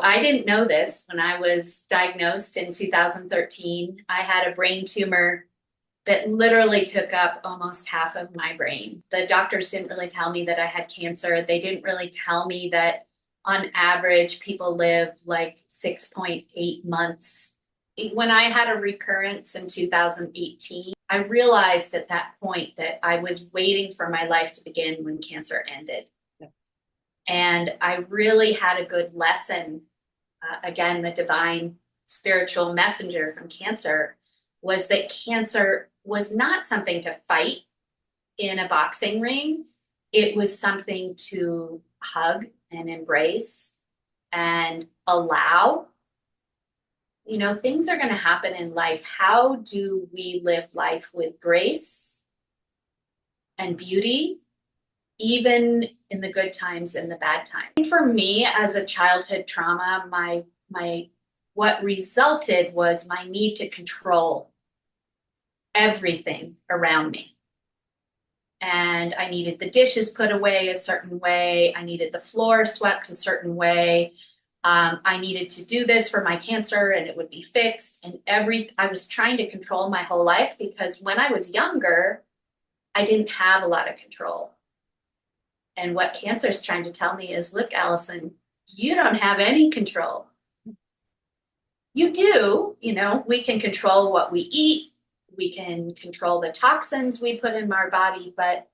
I didn't know this when I was diagnosed in 2013. I had a brain tumor that literally took up almost half of my brain. The doctors didn't really tell me that I had cancer. They didn't really tell me that on average people live like 6.8 months. When I had a recurrence in 2018, I realized at that point that I was waiting for my life to begin when cancer ended. And I really had a good lesson. Again, the divine spiritual messenger from cancer was that cancer was not something to fight in a boxing ring. It was something to hug and embrace and allow. You know, things are going to happen in life. How do we live life with grace and beauty, even in the good times and the bad times? For me, as a childhood trauma, what resulted was my need to control everything around me. And I needed the dishes put away a certain way. I needed the floor swept a certain way. I needed to do this for my cancer and it would be fixed. And I was trying to control my whole life because when I was younger, I didn't have a lot of control. And what cancer is trying to tell me is, look, Alison, you don't have any control. You do, we can control what we eat. We can control the toxins we put in our body, but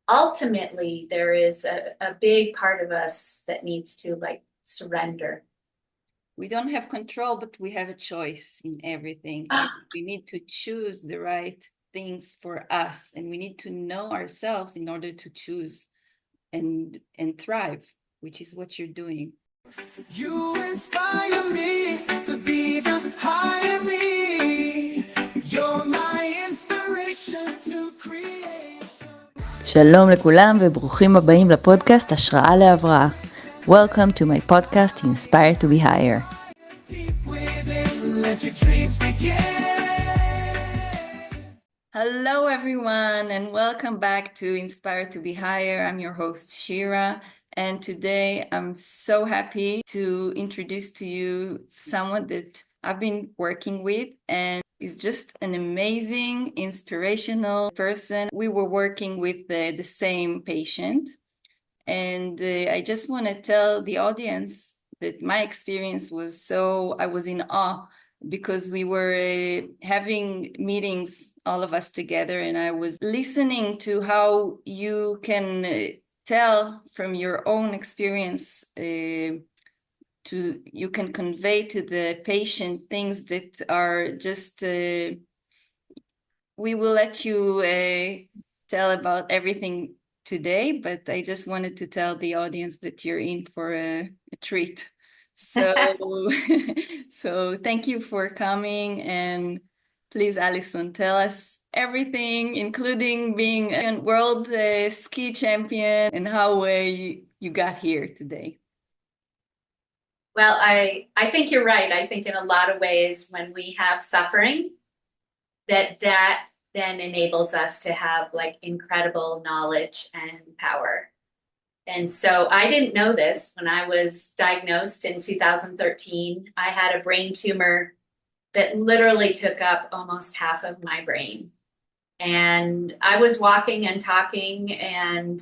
ultimately there is a big part of us that needs to surrender. We don't have control, but we have a choice in everything. We need to choose the right things for us, and we need to know ourselves in order to choose and thrive, which is what you're doing. You inspire me to be the higher me. You're my inspiration to create. שלום לכולם וברוכים הבאים לפודקאסט השראה לעברה. Welcome to my podcast, Inspired to be Higher. Hello everyone and welcome back to Inspired to be Higher. I'm your host Shira, and today I'm so happy to introduce to you someone that I've been working with and is just an amazing, inspirational person. We were working with the same patient. And I just want to tell the audience that my experience was I was in awe because we were having meetings, all of us together, and I was listening to how you can tell from your own experience, you can convey to the patient things that are just, we will let you tell about everything today, but I just wanted to tell the audience that you're in for a treat. So, so thank you for coming, and please, Alison, tell us everything, including being a world ski champion and how you got here today. Well, I think you're right. I think in a lot of ways, when we have suffering, that then enables us to have incredible knowledge and power. And so I didn't know this when I was diagnosed in 2013. I had a brain tumor that literally took up almost half of my brain. And I was walking and talking and,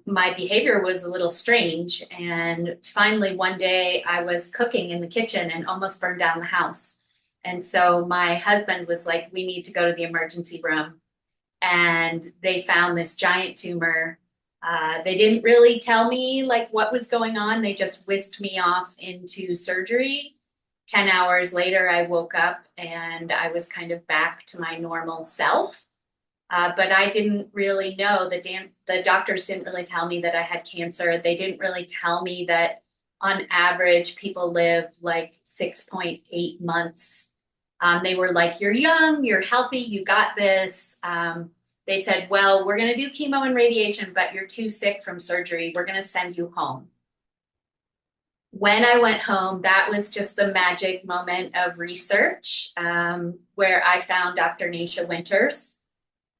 my behavior was a little strange. And finally, one day I was cooking in the kitchen and almost burned down the house. And so my husband was like, we need to go to the emergency room. And they found this giant tumor. They didn't really tell me what was going on. They just whisked me off into surgery. 10 hours later, I woke up and I was kind of back to my normal self. But I didn't really know. The doctors didn't really tell me that I had cancer. They didn't really tell me that on average, people live 6.8 months. They were like, you're young, you're healthy, you got this. They said, well, we're going to do chemo and radiation, but you're too sick from surgery. We're going to send you home. When I went home, that was just the magic moment of research, where I found Dr. Nasha Winters,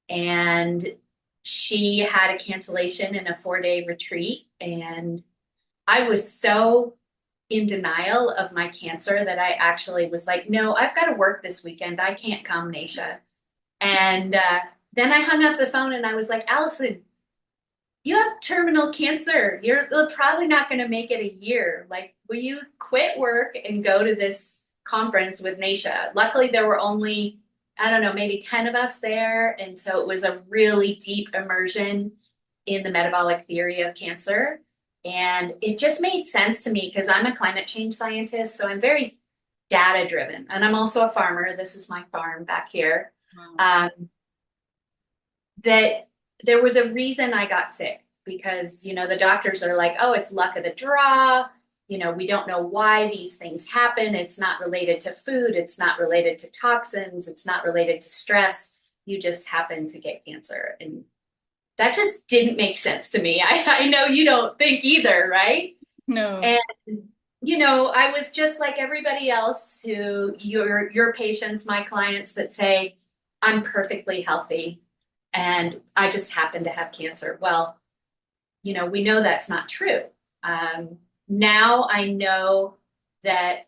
and she had a cancellation in a 4-day retreat. And I was so in denial of my cancer that I actually was like, no, I've got to work this weekend. I can't come, Naisha. And then I hung up the phone and I was like, Alison, you have terminal cancer. You're probably not going to make it a year. Like, will you quit work and go to this conference with Naisha? Luckily, there were only, I don't know, maybe 10 of us there. And so it was a really deep immersion in the metabolic theory of cancer. And it just made sense to me because I'm a climate change scientist. So I'm very data driven. And I'm also a farmer. This is my farm back here. Wow. That there was a reason I got sick because, you know, the doctors are like, oh, it's luck of the draw. You know, we don't know why these things happen. It's not related to food. It's not related to toxins. It's not related to stress. You just happen to get cancer. And that just didn't make sense to me. I know you don't think either, right? No. And, you know, I was just like everybody else who your patients, my clients that say, I'm perfectly healthy and I just happen to have cancer. Well, you know, we know that's not true. Now I know that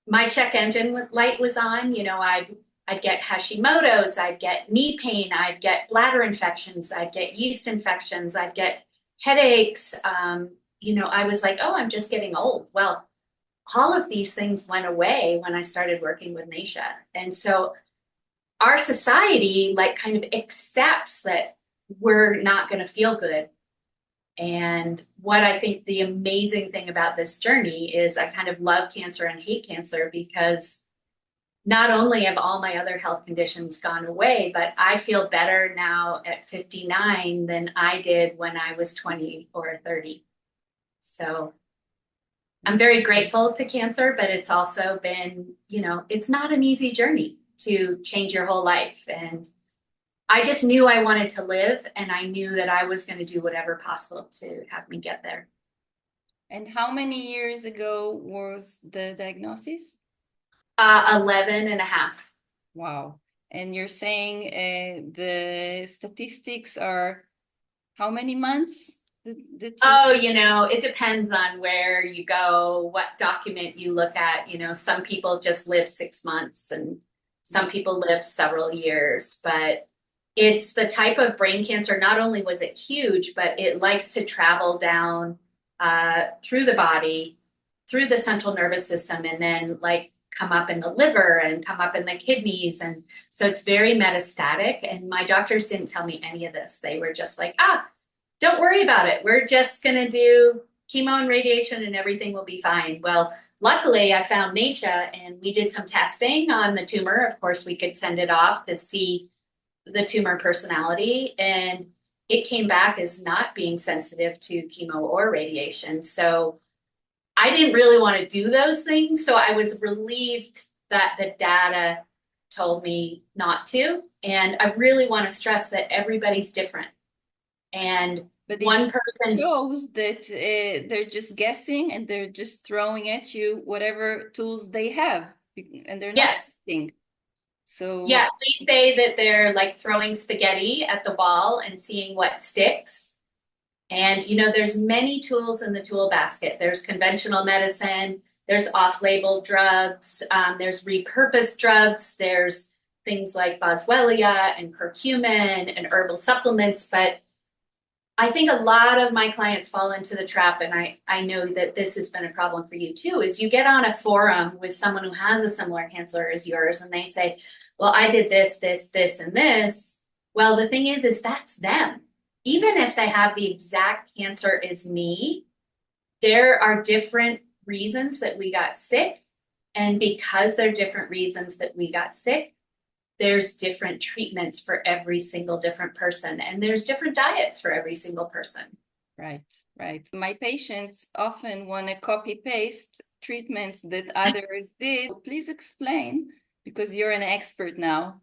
my check engine light was on. You know, I'd get Hashimoto's, I'd get knee pain, I'd get bladder infections, I'd get yeast infections, I'd get headaches. You know, I was like, oh, I'm just getting old. Well, all of these things went away when I started working with Naisha. And so our society like kind of accepts that we're not going to feel good. And what I think the amazing thing about this journey is I kind of love cancer and hate cancer because not only have all my other health conditions gone away, but I feel better now at 59 than I did when I was 20 or 30. So I'm very grateful to cancer, but it's also been, you know, it's not an easy journey to change your whole life. And I just knew I wanted to live, and I knew that I was going to do whatever possible to have me get there. And how many years ago was the diagnosis? 11 and a half. Wow. And you're saying the statistics are how many months? Oh, you know, it depends on where you go, what document you look at. You know, some people just live 6 months and some people live several years, but it's the type of brain cancer. Not only was it huge, but it likes to travel down through the body, through the central nervous system, and then like come up in the liver and come up in the kidneys. And so it's very metastatic. And my doctors didn't tell me any of this. They were just like, don't worry about it. We're just going to do chemo and radiation and everything will be fine. Well, luckily I found Naisha and we did some testing on the tumor. Of course, we could send it off to see the tumor personality, and it came back as not being sensitive to chemo or radiation. So I didn't really want to do those things. So I was relieved that the data told me not to. And I really want to stress that everybody's different. And but one person shows that they're just guessing and they're just throwing at you whatever tools they have, and they're not testing. So yeah, they say that they're like throwing spaghetti at the wall and seeing what sticks. And, you know, there's many tools in the tool basket. There's conventional medicine, there's off-label drugs, there's repurposed drugs, there's things like boswellia and curcumin and herbal supplements. But I think a lot of my clients fall into the trap, and I know that this has been a problem for you too, is you get on a forum with someone who has a similar cancer as yours, and they say, well, I did this, this, this, and this. Well, the thing is that's them. Even if they have the exact cancer as me, there are different reasons that we got sick. And because there are different reasons that we got sick, there's different treatments for every single different person. And there's different diets for every single person. Right, right. My patients often want to copy paste treatments that others did. Please explain, because you're an expert now,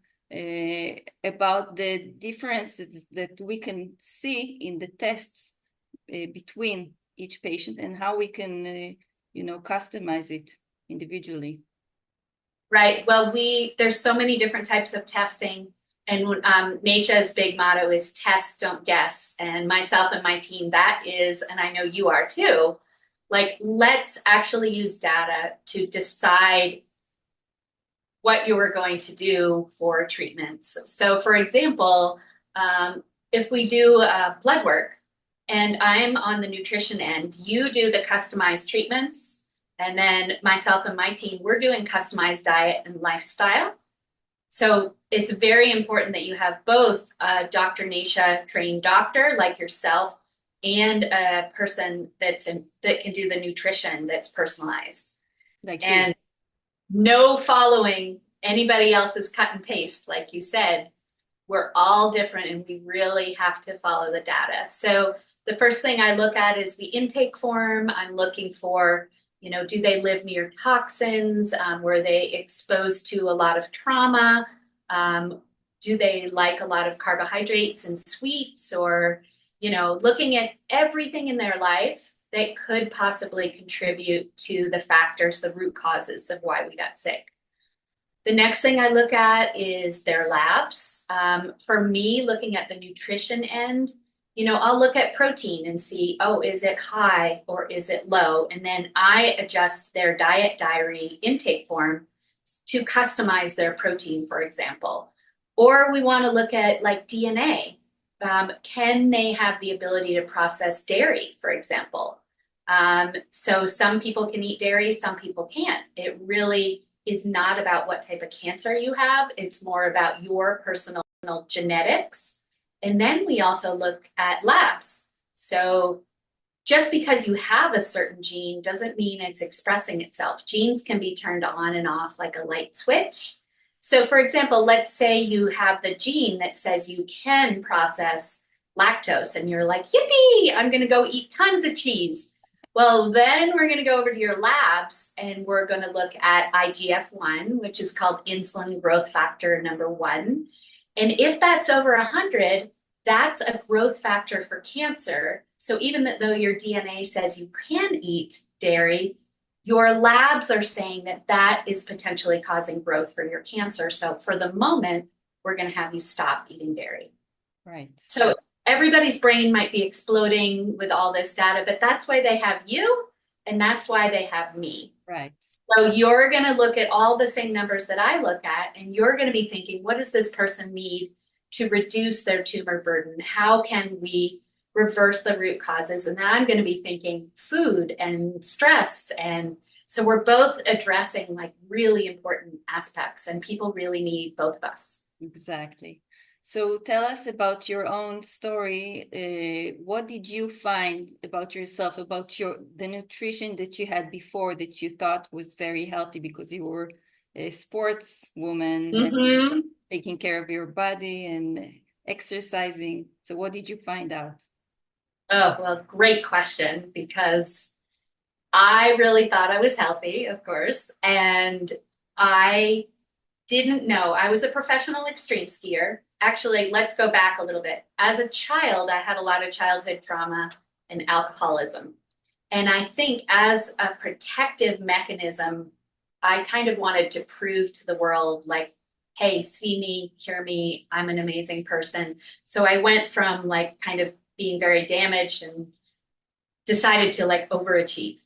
about the differences that we can see in the tests between each patient and how we can, customize it individually. Right. Well, there's so many different types of testing, and Naisha's big motto is test, don't guess. And myself and my team, that is, and I know you are too, Like, let's actually use data to decide what you are going to do for treatments. So for example, if we do blood work and I'm on the nutrition end, you do the customized treatments, and then myself and my team, we're doing customized diet and lifestyle. So it's very important that you have both a Dr. Nasha trained doctor like yourself and a person that can do the nutrition that's personalized. Like and no following anybody else's cut and paste, like you said. We're all different and we really have to follow the data. So the first thing I look at is the intake form. I'm looking for, do they live near toxins? Were they exposed to a lot of trauma? Do they like a lot of carbohydrates and sweets? Or, looking at everything in their life that could possibly contribute to the factors, the root causes of why we got sick. The next thing I look at is their labs. For me, looking at the nutrition end, I'll look at protein and see, is it high or is it low? And then I adjust their diet diary intake form to customize their protein, for example. Or we want to look at like DNA. Can they have the ability to process dairy, for example? So some people can eat dairy, some people can't. It really is not about what type of cancer you have. It's more about your personal genetics. And then we also look at labs. So just because you have a certain gene doesn't mean it's expressing itself. Genes can be turned on and off like a light switch. So for example, let's say you have the gene that says you can process lactose and you're like, yippee, I'm going to go eat tons of cheese. Well, then we're going to go over to your labs and we're going to look at IGF-1, which is called insulin growth factor number 1. And if that's over 100, that's a growth factor for cancer. So even though your DNA says you can eat dairy, your labs are saying that that is potentially causing growth for your cancer. So for the moment, we're going to have you stop eating dairy. Right. So everybody's brain might be exploding with all this data, but that's why they have you and that's why they have me. Right. So you're going to look at all the same numbers that I look at, and you're going to be thinking, what does this person need to reduce their tumor burden? How can we reverse the root causes? And then I'm going to be thinking food and stress. And so we're both addressing like really important aspects, and people really need both of us. Exactly. So tell us about your own story. What did you find about yourself, about the nutrition that you had before that you thought was very healthy because you were a sports woman and taking care of your body and exercising? So what did you find out? Oh, well, great question, because I really thought I was healthy, of course, and I didn't know. I was a professional extreme skier. Actually, let's go back a little bit. As a child, I had a lot of childhood trauma and alcoholism. And I think as a protective mechanism, I kind of wanted to prove to the world, like, hey, see me, hear me, I'm an amazing person. So I went from like kind of being very damaged and decided to like overachieve.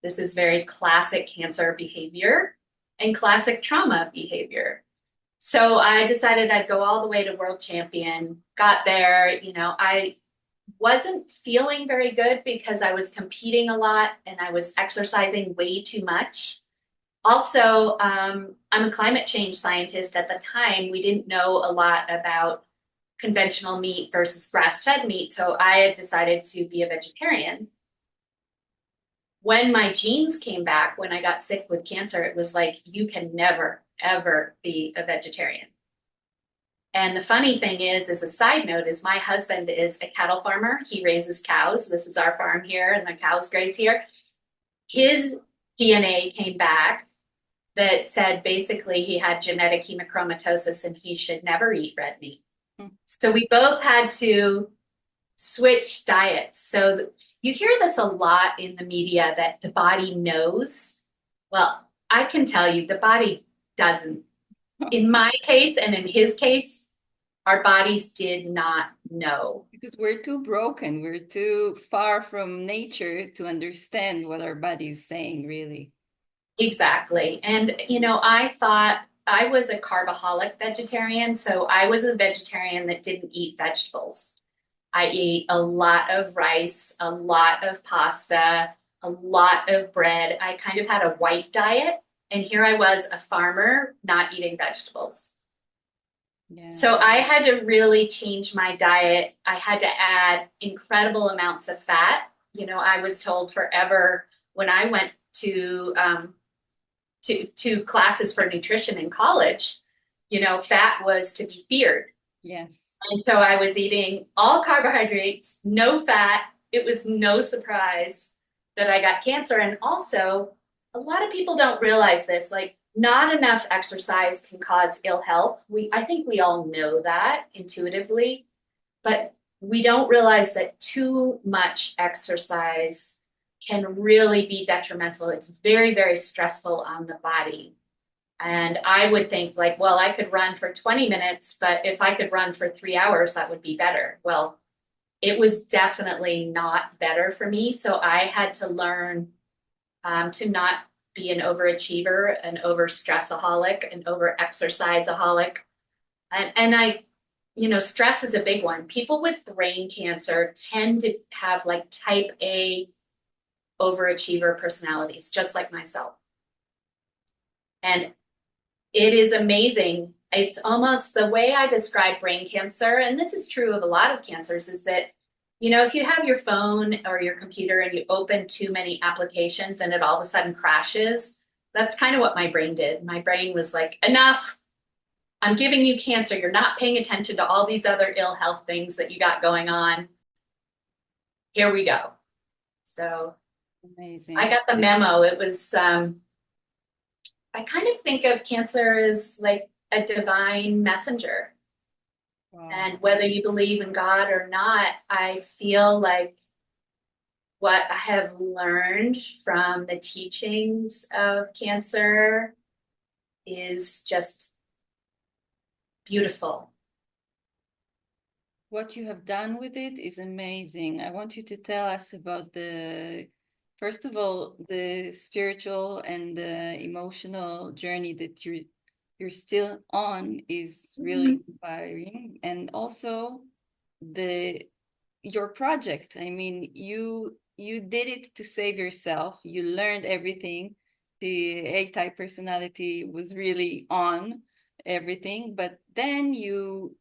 This is very classic cancer behavior and classic trauma behavior. So I decided I'd go all the way to world champion, got there, I wasn't feeling very good because I was competing a lot and I was exercising way too much. Also, I'm a climate change scientist. At the time, we didn't know a lot about conventional meat versus grass-fed meat, so I had decided to be a vegetarian. When my genes came back, when I got sick with cancer, it was like, you can never, ever be a vegetarian. And the funny thing is, as a side note, is my husband is a cattle farmer. He raises cows. This is our farm here, and the cows graze here. His DNA came back that said basically he had genetic hemochromatosis and he should never eat red meat. So we both had to switch diets. So you hear this a lot in the media that the body knows. Well, I can tell you the body doesn't. In my case and in his case, our bodies did not know. Because we're too broken. We're too far from nature to understand what our body is saying, really. Exactly. And, you know, I thought I was a carbaholic vegetarian. So I was a vegetarian that didn't eat vegetables. I ate a lot of rice, a lot of pasta, a lot of bread. I kind of had a white diet. And here I was, a farmer, not eating vegetables. Yeah. So I had to really change my diet. I had to add incredible amounts of fat. You know, I was told forever when I went to classes for nutrition in college, you know, fat was to be feared. Yes. And so I was eating all carbohydrates, no fat. It was no surprise that I got cancer. And also, a lot of people don't realize this, like not enough exercise can cause ill health. I think we all know that intuitively, but we don't realize that too much exercise can really be detrimental. It's very, very stressful on the body. And I would think like, well, I could run for 20 minutes, but if I could run for 3 hours, that would be better. Well, it was definitely not better for me. So I had to learn to not be an overachiever, an over stressaholic, an over exerciseaholic. And I, you know, stress is a big one. People with brain cancer tend to have like type A overachiever personalities, just like myself. And it is amazing. It's almost the way I describe brain cancer, and this is true of a lot of cancers, is that, you know, if you have your phone or your computer and you open too many applications and it all of a sudden crashes, that's kind of what my brain did. My brain was like, enough. I'm giving you cancer. You're not paying attention to all these other ill health things that you got going on. Here we go. So amazing. I got the memo. It was, I kind of think of cancer as like a divine messenger. Wow. And whether you believe in God or not, I feel like what I have learned from the teachings of cancer is just beautiful. What you have done with it is amazing. I want you to tell us about first of all, the spiritual and the emotional journey that you're still on is really inspiring. And also your project. I mean, you did it to save yourself. You learned everything. The A-type personality was really on everything, but then you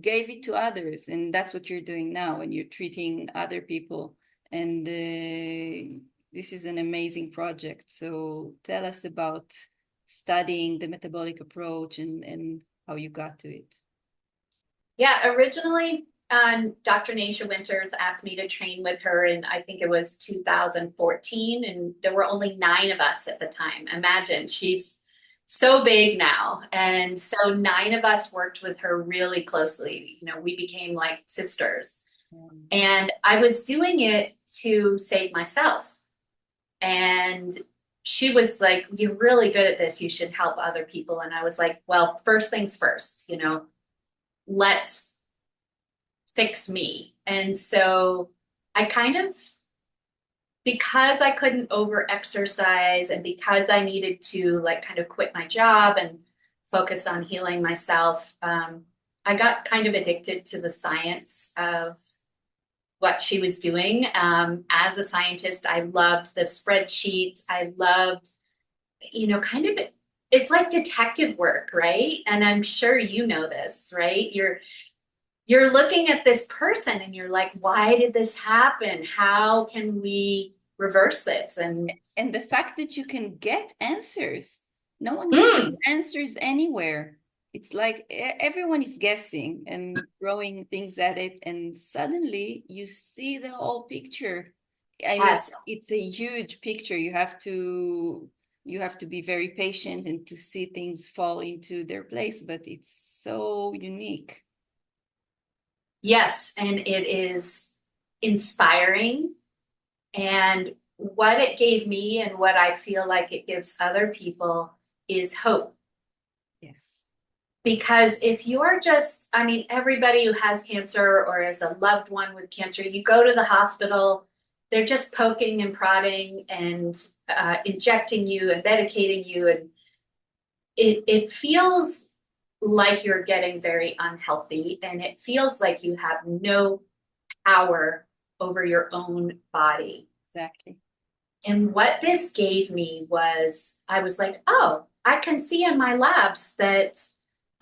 gave it to others, and that's what you're doing now, and you're treating other people. And this is an amazing project. So tell us about studying the metabolic approach and how you got to it. Yeah, originally, Dr. Naisha Winters asked me to train with her in, I think it was 2014, and there were only 9 of us at the time. Imagine, she's so big now. And so 9 of us worked with her really closely. You know, we became like sisters. And I was doing it to save myself. And she was like, you're really good at this. You should help other people. And I was like, well, first things first, you know, let's fix me. And so I kind of, because I couldn't over exercise and because I needed to like kind of quit my job and focus on healing myself, I got kind of addicted to the science of what she was doing. As a scientist, I loved the spreadsheets. I loved, you know, kind of, it's like detective work, right? And I'm sure you know this, right? You're looking at this person and you're like, why did this happen? How can we reverse this? And the fact that you can get answers. No one gets answers anywhere. It's like everyone is guessing and throwing things at it, and suddenly you see the whole picture. I mean, it's a huge picture. You have to be very patient and to see things fall into their place, but it's so unique. Yes, and it is inspiring. And what it gave me and what I feel like it gives other people is hope. Yes. Because if you're just, I mean, everybody who has cancer or is a loved one with cancer, you go to the hospital, they're just poking and prodding and injecting you and medicating you. And it feels like you're getting very unhealthy, and it feels like you have no power over your own body. Exactly. And what this gave me was, I was like, oh, I can see in my labs that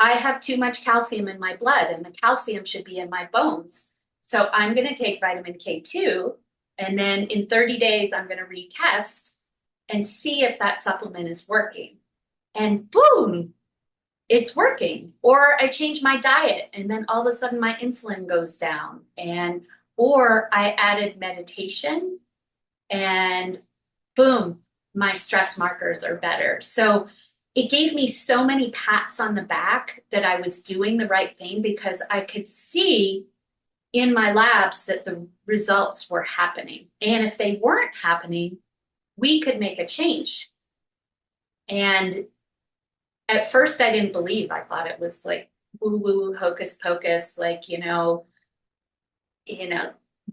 I have too much calcium in my blood, and the calcium should be in my bones. So I'm going to take vitamin K2, and then in 30 days, I'm going to retest and see if that supplement is working. And boom, it's working. Or I change my diet, and then all of a sudden my insulin goes down. Or I added meditation, and boom, my stress markers are better. So it gave me so many pats on the back that I was doing the right thing, because I could see in my labs that the results were happening. And if they weren't happening, we could make a change. And at first I didn't believe. I thought it was like woo-woo, hocus pocus, like,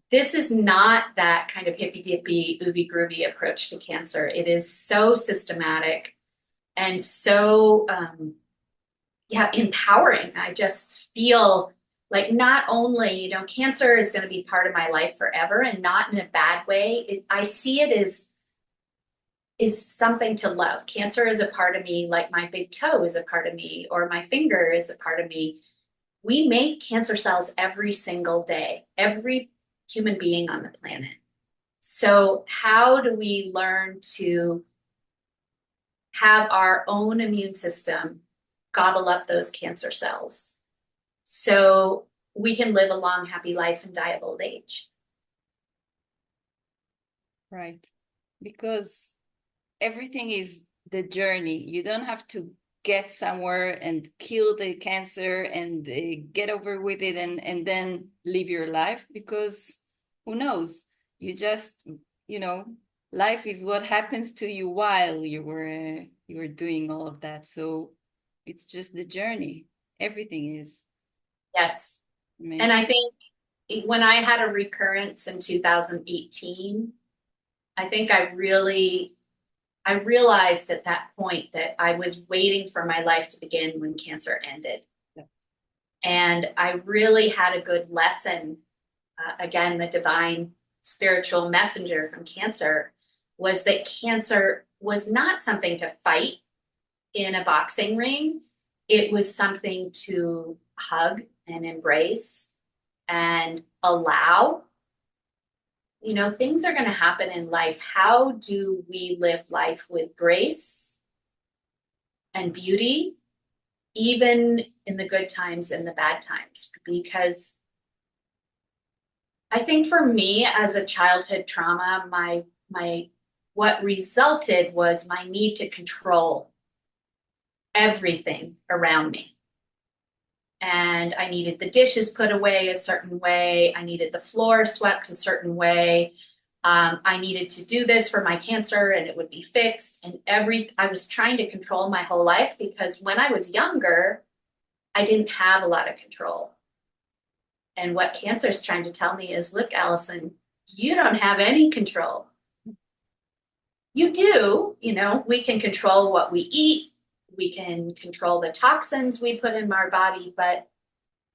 this is not that kind of hippy-dippy, oovy-groovy approach to cancer. It is so systematic and so, empowering. I just feel like not only, cancer is going to be part of my life forever, and not in a bad way. I see it as something to love. Cancer is a part of me, like my big toe is a part of me, or my finger is a part of me. We make cancer cells every single day, every human being on the planet. So how do we learn to have our own immune system gobble up those cancer cells so we can live a long, happy life and die of old age? Right. Because everything is the journey. You don't have to get somewhere and kill the cancer and get over with it and then live your life, because who knows? You just, life is what happens to you while you were doing all of that. So it's just the journey. Everything is. Yes. Amazing. And I think when I had a recurrence in 2018, I think I realized at that point that I was waiting for my life to begin when cancer ended. Yeah. And I really had a good lesson. Again, the divine spiritual messenger from cancer was that cancer was not something to fight in a boxing ring. It was something to hug and embrace and allow. Things are going to happen in life. How do we live life with grace and beauty, even in the good times and the bad times? Because I think for me, as a childhood trauma, what resulted was my need to control everything around me. And I needed the dishes put away a certain way. I needed the floor swept a certain way. I needed to do this for my cancer and it would be fixed. And I was trying to control my whole life, because when I was younger, I didn't have a lot of control. And what cancer is trying to tell me is, look, Alison, you don't have any control. You do, we can control what we eat. We can control the toxins we put in our body, but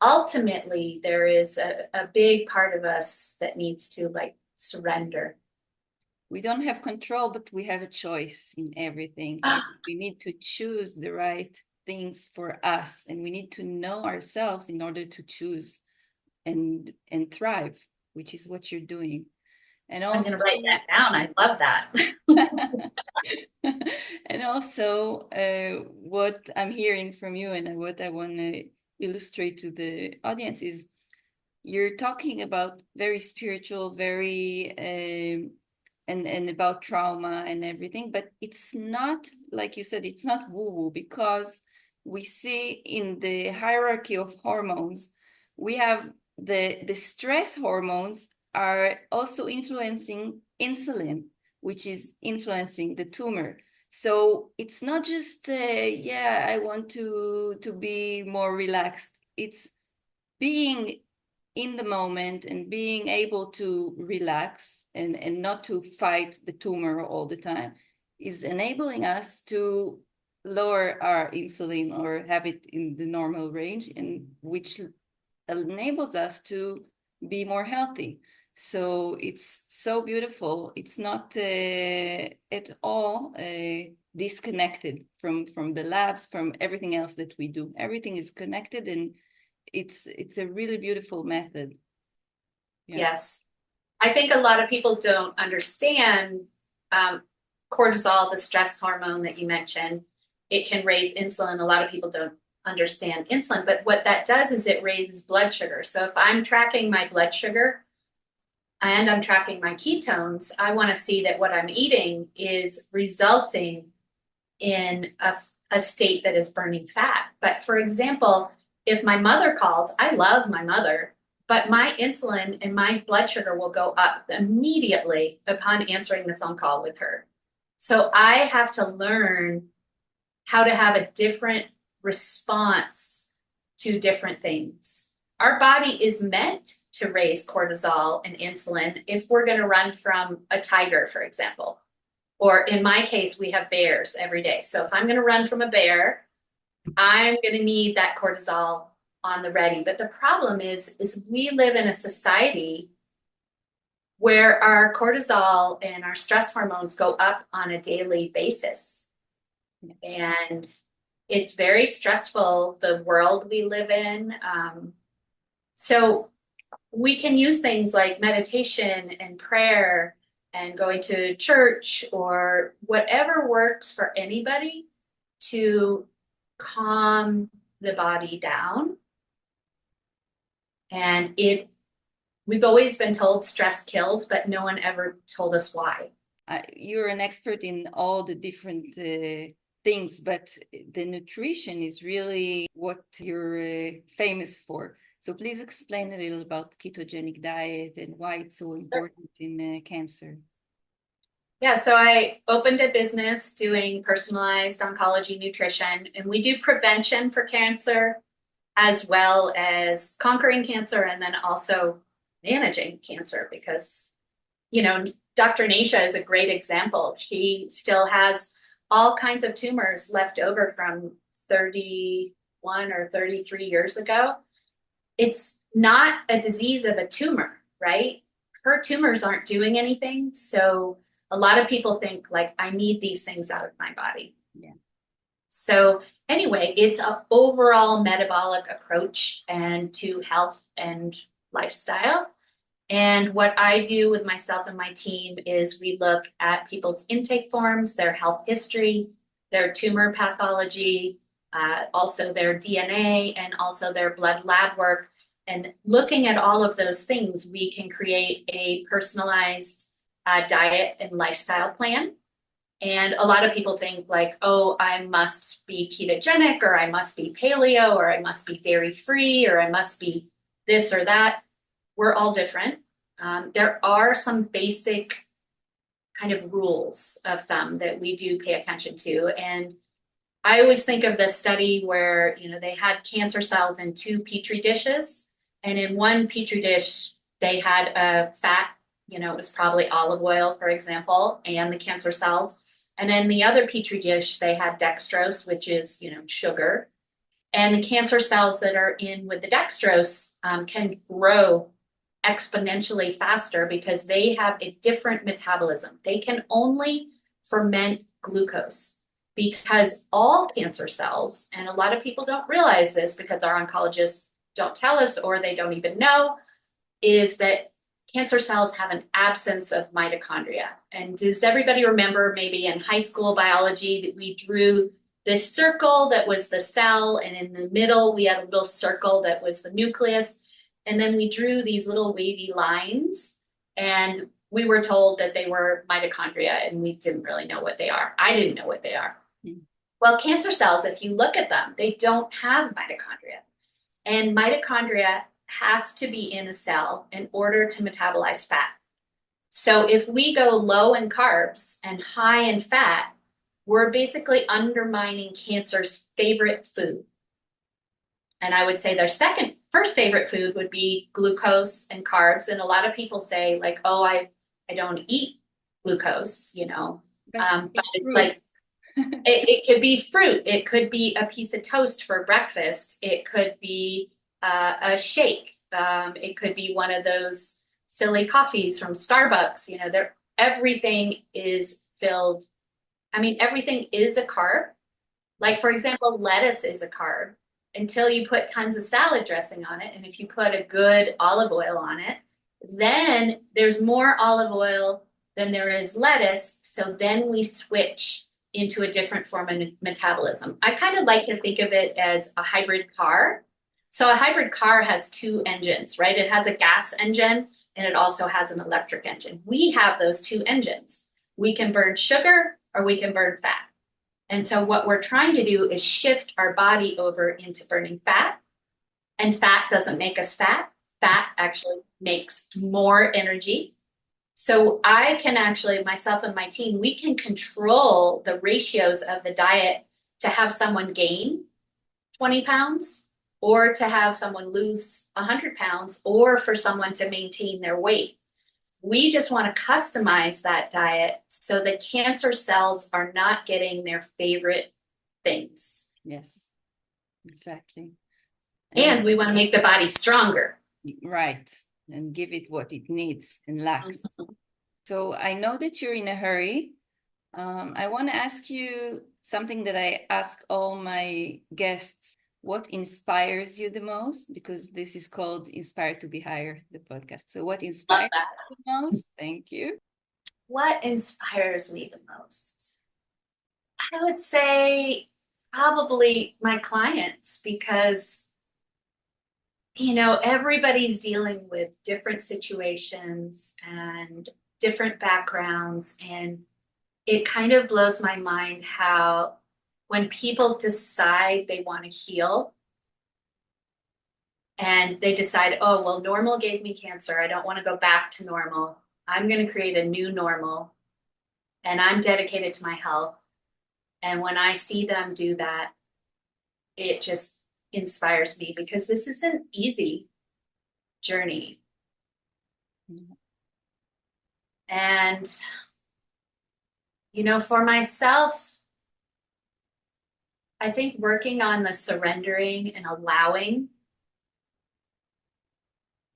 ultimately there is a big part of us that needs to surrender. We don't have control, but we have a choice in everything. We need to choose the right things for us, and we need to know ourselves in order to choose and thrive, which is what you're doing. And also, I'm going to write that down. I love that. And also, what I'm hearing from you and what I want to illustrate to the audience is you're talking about very spiritual, very and about trauma and everything, but it's not, like you said, it's not woo-woo, because we see in the hierarchy of hormones, we have the stress hormones are also influencing insulin, which is influencing the tumor. So it's not just, I want to be more relaxed. It's being in the moment and being able to relax and not to fight the tumor all the time is enabling us to lower our insulin or have it in the normal range, and which enables us to be more healthy. So it's so beautiful. It's not at all disconnected from the labs, from everything else that we do. Everything is connected, and it's a really beautiful method. Yeah. Yes. I think a lot of people don't understand cortisol, the stress hormone that you mentioned. It can raise insulin. A lot of people don't understand insulin, but what that does is it raises blood sugar. So if I'm tracking my blood sugar and I'm tracking my ketones, I want to see that what I'm eating is resulting in a state that is burning fat. But for example, if my mother calls, I love my mother, but my insulin and my blood sugar will go up immediately upon answering the phone call with her. So I have to learn how to have a different response to different things. Our body is meant to raise cortisol and insulin if we're going to run from a tiger, for example. Or in my case, we have bears every day. So if I'm going to run from a bear, I'm going to need that cortisol on the ready. But the problem is we live in a society where our cortisol and our stress hormones go up on a daily basis. And it's very stressful, the world we live in. So we can use things like meditation and prayer and going to church or whatever works for anybody to calm the body down. And we've always been told stress kills, but no one ever told us why. You're an expert in all the different things, but the nutrition is really what you're famous for. So please explain a little about ketogenic diet and why it's so important in cancer. Yeah, so I opened a business doing personalized oncology nutrition, and we do prevention for cancer as well as conquering cancer and then also managing cancer because, Dr. Nasha is a great example. She still has all kinds of tumors left over from 31 or 33 years ago. It's not a disease of a tumor, right? Her tumors aren't doing anything. So a lot of people think like, I need these things out of my body. Yeah. So anyway, it's an overall metabolic approach and to health and lifestyle. And what I do with myself and my team is we look at people's intake forms, their health history, their tumor pathology, also their DNA, and also their blood lab work. And looking at all of those things, we can create a personalized diet and lifestyle plan. And a lot of people think like, oh, I must be ketogenic, or I must be paleo, or I must be dairy free, or I must be this or that. We're all different. There are some basic kind of rules of thumb that we do pay attention to. And I always think of the study where, they had cancer cells in 2 petri dishes. And in one petri dish, they had a fat, it was probably olive oil, for example, and the cancer cells. And then the other petri dish, they had dextrose, which is, sugar. And the cancer cells that are in with the dextrose can grow exponentially faster because they have a different metabolism. They can only ferment glucose because all cancer cells, and a lot of people don't realize this because our oncologists don't tell us or they don't even know, is that cancer cells have an absence of mitochondria. And does everybody remember maybe in high school biology that we drew this circle that was the cell, and in the middle we had a little circle that was the nucleus, and then we drew these little wavy lines, and we were told that they were mitochondria, and we didn't really know what they are. I didn't know what they are. Mm-hmm. Well, cancer cells, if you look at them, they don't have mitochondria. And mitochondria has to be in a cell in order to metabolize fat. So if we go low in carbs and high in fat, we're basically undermining cancer's favorite food. And I would say their first favorite food would be glucose and carbs. And a lot of people say like, oh, I don't eat glucose, you know, but it's like, it could be fruit. It could be a piece of toast for breakfast. It could be a shake. It could be one of those silly coffees from Starbucks. You know, everything is filled. I mean, everything is a carb. Like, for example, lettuce is a carb until you put tons of salad dressing on it. And if you put a good olive oil on it, then there's more olive oil than there is lettuce. So then we switch into a different form of metabolism. I kind of like to think of it as a hybrid car. So a hybrid car has two engines, right? It has a gas engine and it also has an electric engine. We have those two engines. We can burn sugar or we can burn fat. And so what we're trying to do is shift our body over into burning fat. And fat doesn't make us fat. Fat actually makes more energy. So I can actually, myself and my team, we can control the ratios of the diet to have someone gain 20 pounds or to have someone lose 100 pounds or for someone to maintain their weight. We just want to customize that diet so the cancer cells are not getting their favorite things. Yes, exactly. And we want to make the body stronger. Right. And give it what it needs and lacks. So I know that you're in a hurry. I want to ask you something that I ask all my guests. What inspires you the most? Because this is called Inspired to Be Higher, the podcast. So what inspires you the most? Thank you. What inspires me the most? I would say probably my clients, because you know, everybody's dealing with different situations and different backgrounds. And it kind of blows my mind how when people decide they want to heal and they decide, oh, well, normal gave me cancer. I don't want to go back to normal. I'm going to create a new normal and I'm dedicated to my health. And when I see them do that, it just inspires me because this is an easy journey. And, you know, for myself, I think working on the surrendering and allowing,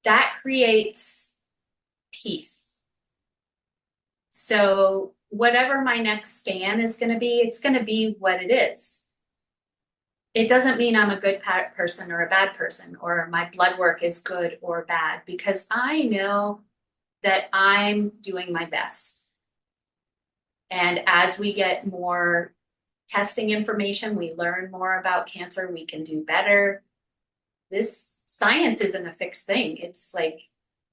that creates peace. So whatever my next scan is going to be, it's going to be what it is. It doesn't mean I'm a good person or a bad person, or my blood work is good or bad, because I know that I'm doing my best. And as we get more testing information, we learn more about cancer, we can do better. This science isn't a fixed thing. It's like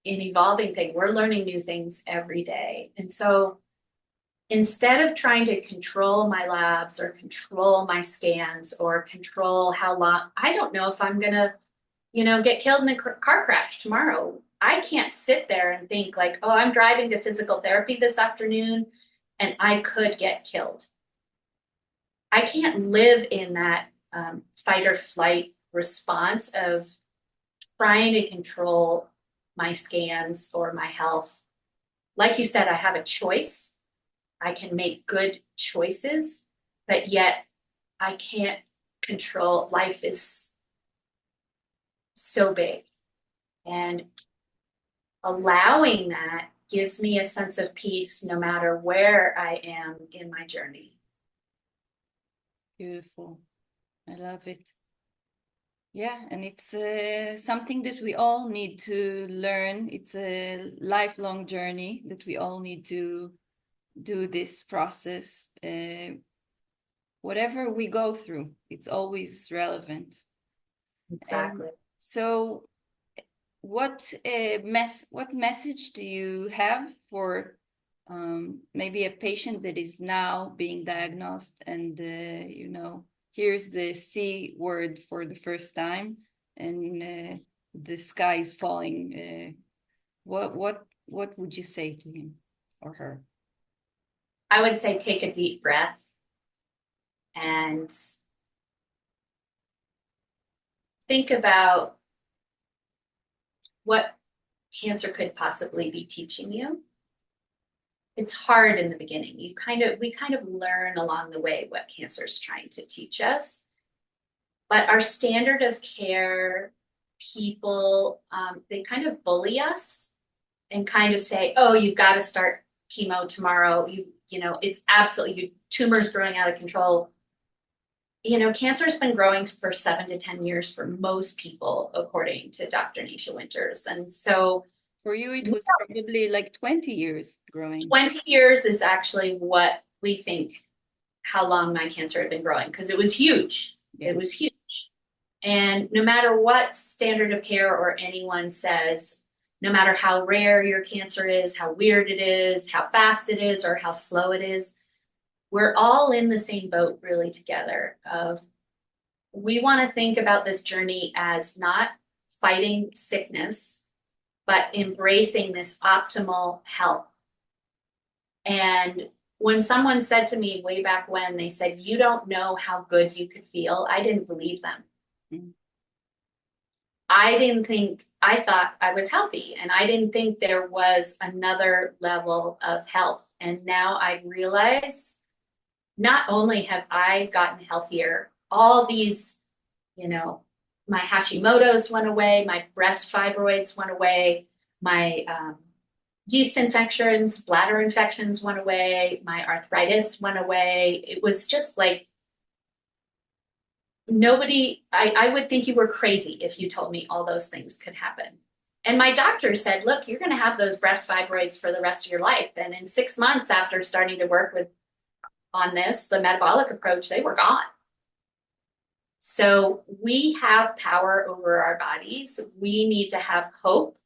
an evolving thing. We're learning new things every day. And so instead of trying to control my labs or control my scans or control how long, I don't know if I'm going to, you know, get killed in a car crash tomorrow. I can't sit there and think like, oh, I'm driving to physical therapy this afternoon and I could get killed. I can't live in that fight or flight response of trying to control my scans or my health. Like you said, I have a choice. I can make good choices, but yet I can't control. Life is so big. And allowing that gives me a sense of peace no matter where I am in my journey. Beautiful. I love it. Yeah, and it's something that we all need to learn. It's a lifelong journey that we all need to do this process. Whatever we go through, it's always relevant. Exactly. So what message do you have for maybe a patient that is now being diagnosed and you know, here's the C word for the first time and the sky is falling? What would you say to him or her? I would say take a deep breath and think about what cancer could possibly be teaching you. It's hard in the beginning. We kind of learn along the way what cancer is trying to teach us. But our standard of care, people, they kind of bully us and kind of say, oh, you've got to start chemo tomorrow. You know, it's absolutely, your tumor's growing out of control. You know, cancer has been growing for 7 to 10 years for most people, according to Dr. Nisha Winters. And so for you, it was probably like 20 years growing. 20 years is actually what we think how long my cancer had been growing, because it was huge. Yeah. It was huge. And no matter what standard of care or anyone says, no matter how rare your cancer is, how weird it is, how fast it is, or how slow it is, we're all in the same boat really together. We want to think about this journey as not fighting sickness, but embracing this optimal health. And when someone said to me way back when, they said, you don't know how good you could feel, I didn't believe them. Mm-hmm. I thought I was healthy, and I didn't think there was another level of health. And now I realize not only have I gotten healthier, all these, you know, my Hashimoto's went away, my breast fibroids went away, my yeast infections, bladder infections went away, my arthritis went away. It was just like I would think you were crazy if you told me all those things could happen. And my doctor said, look, you're going to have those breast fibroids for the rest of your life. And in 6 months after starting to work on this, the metabolic approach, they were gone. So we have power over our bodies. We need to have hope.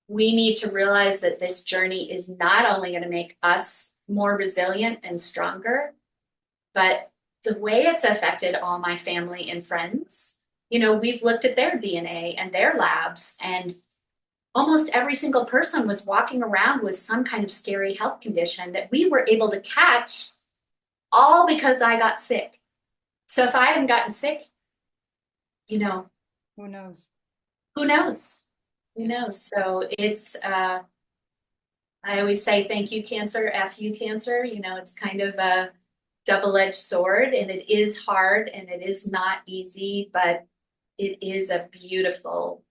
We need to realize that this journey is not only going to make us more resilient and stronger, but the way it's affected all my family and friends, you know, we've looked at their DNA and their labs, and almost every single person was walking around with some kind of scary health condition that we were able to catch, all because I got sick. So if I hadn't gotten sick, you know, who knows? Who knows? Who knows? So it's, I always say, thank you, cancer, F you, cancer. You know, it's kind of a double-edged sword, and it is hard and it is not easy, but it is a beautiful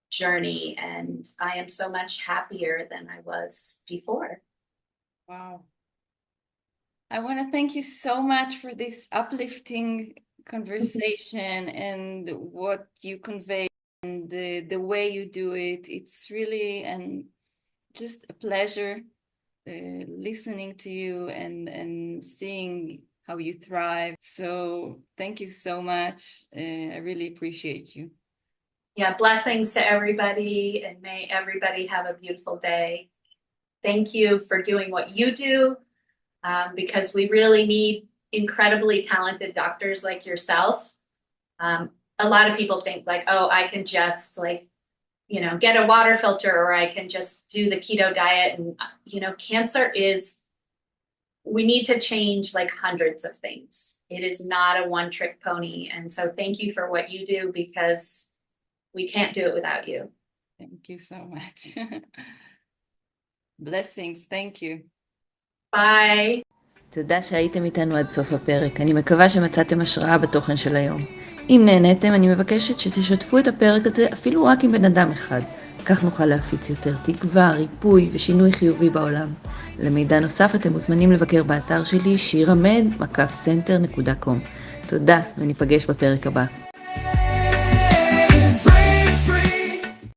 journey, and I am so much happier than I was before. Wow. I want to thank you so much for this uplifting conversation and what you convey and the way you do it. It's really just a pleasure listening to you and seeing how you thrive. So thank you so much. I really appreciate you. Yeah, blessings to everybody, and may everybody have a beautiful day. Thank you for doing what you do, because we really need incredibly talented doctors like yourself. A lot of people think like, oh, I can just you know, get a water filter, or I can just do the keto diet. And, you know, we need to change like hundreds of things. It is not a one-trick pony. And so thank you for what you do, because we can't do it without you. Thank you so much. Blessings. Thank you. Bye. תודה שהייתם איתנו עד סוף הפרק. אני מקווה שמצאתם השראה בתוכן של היום. אם נהניתם, אני מבקשת שתשתפו את הפרק הזה אפילו רק עם בן אדם אחד. כך נוכל להפיץ יותר תקווה, ריפוי ושינוי חיובי בעולם. למידע נוסף אתם מוזמנים לבקר באתר שלי shiramed.com. תודה, וניפגש בפרק הבא.